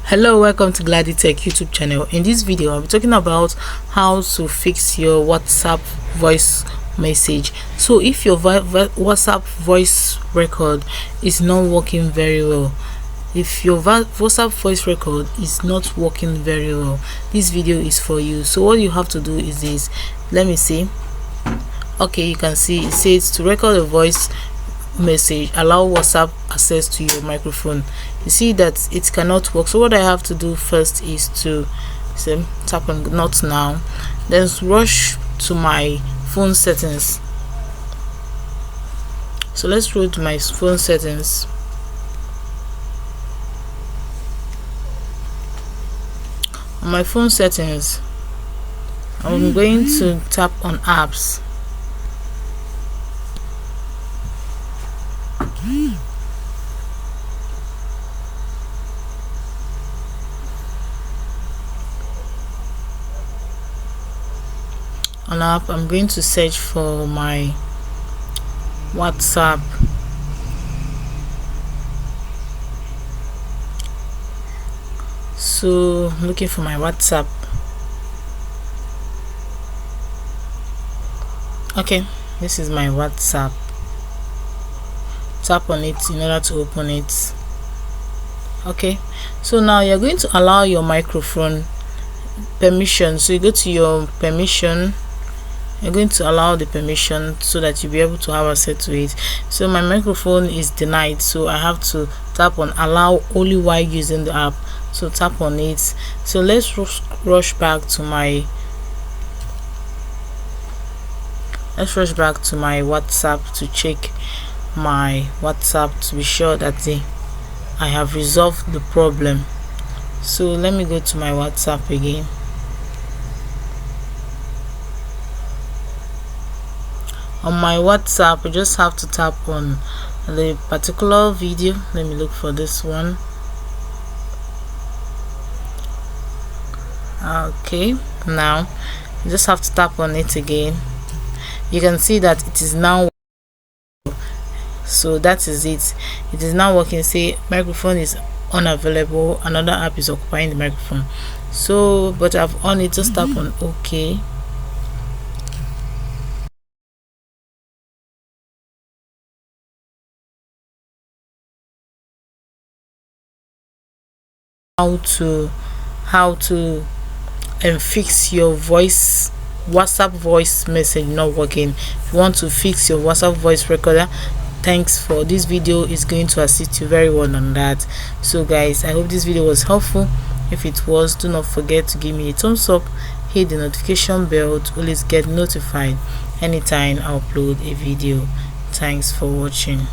Hello, welcome to Glady Tech YouTube channel. In this video I'll be talking about how to fix your WhatsApp voice message. So if your WhatsApp voice record is not working very well, if your WhatsApp voice record is not working very well, this video is for you. So what you have to do is this. Let me see. Okay, you can see it says to record a voice message, allow WhatsApp access to your microphone. You see that it cannot work. So what I have to do first is to tap on not now, then rush to my phone settings. So let's go to my phone settings. On my phone settings, I'm going to tap on apps. On app, I'm going to search for my WhatsApp. So I'm looking for my WhatsApp. Okay, this is my WhatsApp. Tap on it in order to open it. Okay, so now you're going to allow your microphone permission. So you go to your permission, you're going to allow the permission so that you'll be able to have access to it. So my microphone is denied, so I have to tap on allow only while using the app. So tap on it. So let's rush back to my WhatsApp to check my WhatsApp to be sure that I have resolved the problem. So let me go to my WhatsApp again. On my WhatsApp, you just have to tap on the particular video. Let me look for this one. Okay, now you just have to tap on it again. You can see that it is now. So that is it. It is now working. Say microphone is unavailable, another app is occupying the microphone. So but I've on it. Just tap on OK. How to fix your WhatsApp voice message not working. If you want to fix your WhatsApp voice recorder, thanks for this video is going to assist you very well on that. So guys, I hope this video was helpful. If it was, do not forget to give me a thumbs up, hit the notification bell to always get notified anytime I upload a video. Thanks for watching.